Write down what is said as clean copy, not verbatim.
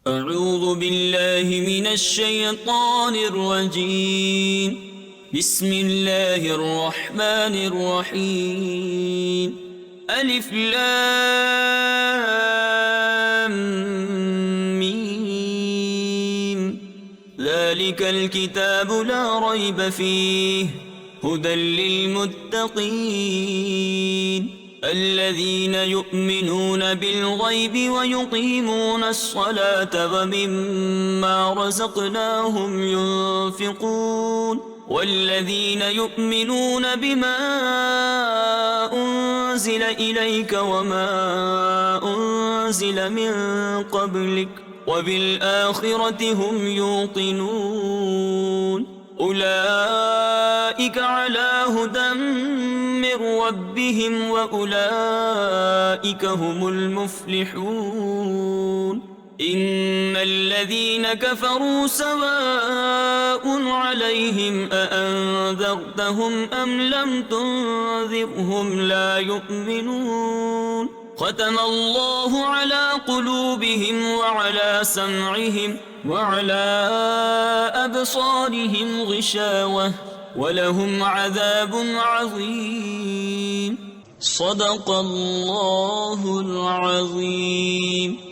أعوذ بالله من الشيطان الرجيم بسم الله الرحمن الرحيم ألف لام ميم ذلك الكتاب لا ريب فيه هدى للمتقين الذين يؤمنون بالغيب ويقيمون الصلاة ومما رزقناهم ينفقون والذين يؤمنون بما أنزل إليك وما أنزل من قبلك وبالآخرة هم يوقنون أولئك على هدى من ربهم وأولئك هم المفلحون إن الذين كفروا سواء عليهم أأنذرتهم أم لم تنذرهم لا يؤمنون ختم الله على قلوبهم وعلى سمعهم وعلى أبصارهم غشاوة ولهم عذاب عظيم صدق الله العظيم